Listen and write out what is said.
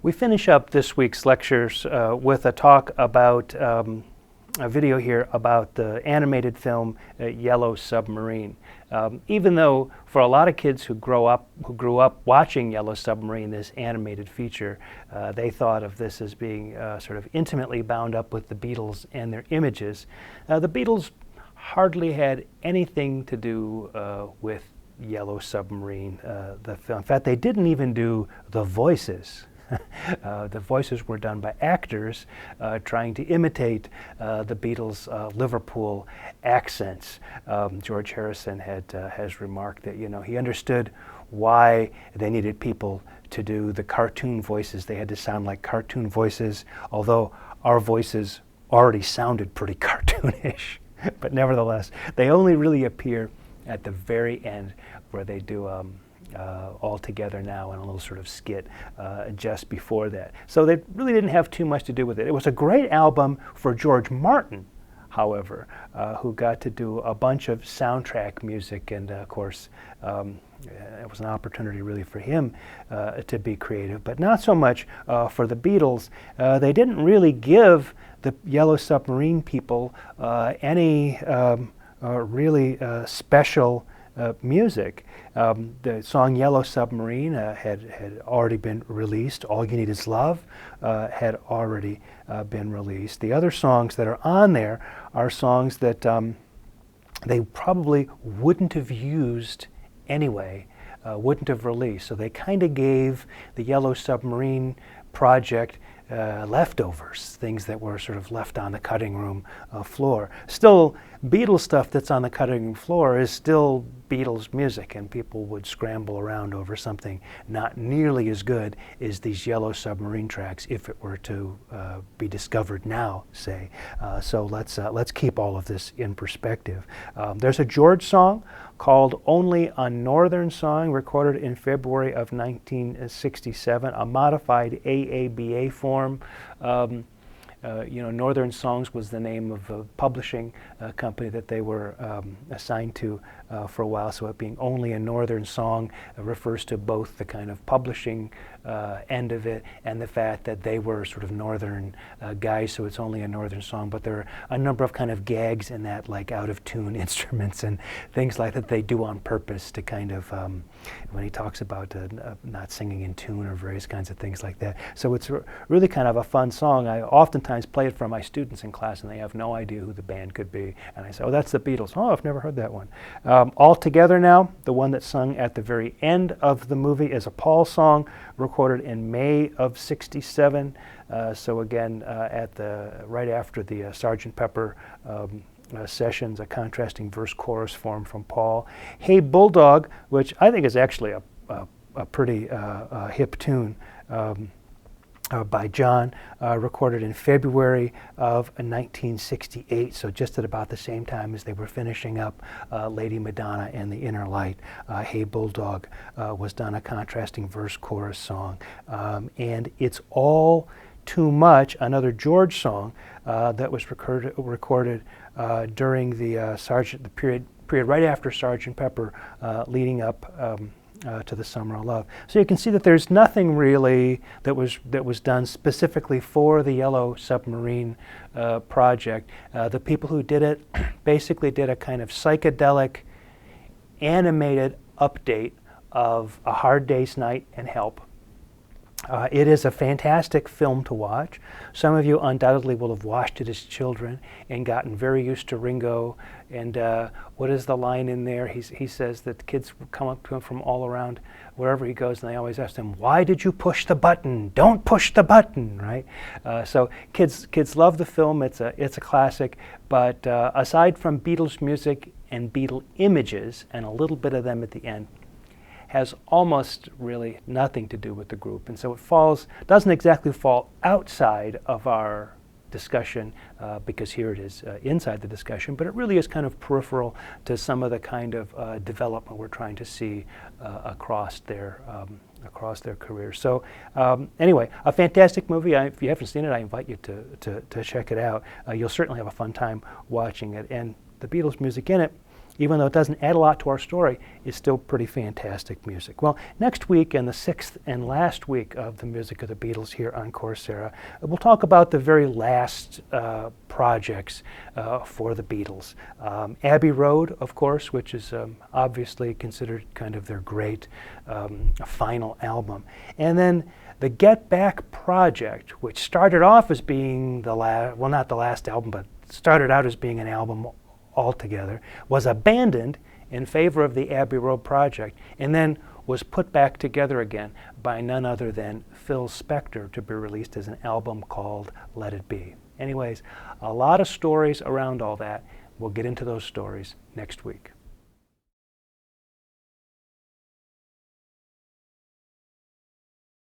We finish up this week's lectures with a talk about a video here about the animated film Yellow Submarine. Even though for a lot of kids who grew up watching Yellow Submarine, this animated feature, they thought of this as being sort of intimately bound up with the Beatles and their images. The Beatles hardly had anything to do with Yellow Submarine, the film. In fact, they didn't even do the voices. The voices were done by actors trying to imitate the Beatles' Liverpool accents. George Harrison has remarked that he understood why they needed people to do the cartoon voices. They had to sound like cartoon voices, although our voices already sounded pretty cartoonish. But nevertheless, they only really appear at the very end, where they do All Together Now and a little sort of skit just before that. So they really didn't have too much to do with it. It was a great album for George Martin, however, who got to do a bunch of soundtrack music, and of course it was an opportunity really for him to be creative, but not so much for the Beatles. They didn't really give the Yellow Submarine people any really special music. The song Yellow Submarine had already been released. All You Need Is Love had already been released. The other songs that are on there are songs that they probably wouldn't have used anyway, wouldn't have released. So they kind of gave the Yellow Submarine project leftovers, things that were sort of left on the cutting room floor. Still, Beatles stuff that's on the cutting room floor is still Beatles music, and people would scramble around over something not nearly as good as these Yellow Submarine tracks if it were to be discovered now, say. So let's keep all of this in perspective. There's a George song called Only a Northern Song, recorded in February of 1967, a modified AABA form. Northern Songs was the name of a publishing company that they were assigned to for a while, so it being only a Northern Song refers to both the kind of publishing end of it and the fact that they were sort of Northern guys, so it's only a Northern Song. But there are a number of kind of gags in that, like out-of-tune instruments and things like that they do on purpose to kind of, when he talks about not singing in tune or various kinds of things like that. So it's really kind of a fun song. I oftentimes play it for my students in class, and they have no idea who the band could be. And I say, oh, that's the Beatles. Oh, I've never heard that one. All Together Now, the one that's sung at the very end of the movie, is a Paul song recorded in May of '67. So again, right after the Sgt. Pepper sessions, a contrasting verse-chorus form from Paul. Hey Bulldog, which I think is actually a pretty hip tune, by John, recorded in February of 1968, so just at about the same time as they were finishing up Lady Madonna and the Inner Light. Hey Bulldog was done, a contrasting verse-chorus song. And It's All Too Much, another George song that was recorded during the period right after Sgt. Pepper, leading up to the Summer of Love. So you can see that there's nothing really that was done specifically for the Yellow Submarine project. The people who did it basically did a kind of psychedelic, animated update of A Hard Day's Night and Help. It is a fantastic film to watch. Some of you undoubtedly will have watched it as children and gotten very used to Ringo. And what is the line in there? He says that kids come up to him from all around wherever he goes, and they always ask him, "Why did you push the button? Don't push the button!" Right? So kids love the film. It's a classic. But aside from Beatles music and Beatle images, and a little bit of them at the end, has almost really nothing to do with the group. And so it doesn't exactly fall outside of our discussion, because here it is inside the discussion, but it really is kind of peripheral to some of the kind of development we're trying to see across their careers. So anyway, a fantastic movie. If you haven't seen it, I invite you to check it out. You'll certainly have a fun time watching it. And the Beatles music in it even though it doesn't add a lot to our story, is still pretty fantastic music. Well, next week and the sixth and last week of the Music of the Beatles here on Coursera, we'll talk about the very last projects for the Beatles. Abbey Road, of course, which is obviously considered kind of their great final album. And then the Get Back project, which started off as being the last, well, not the last album, but started out as being an album altogether, was abandoned in favor of the Abbey Road project, and then was put back together again by none other than Phil Spector to be released as an album called Let It Be. Anyways, a lot of stories around all that. We'll get into those stories next week.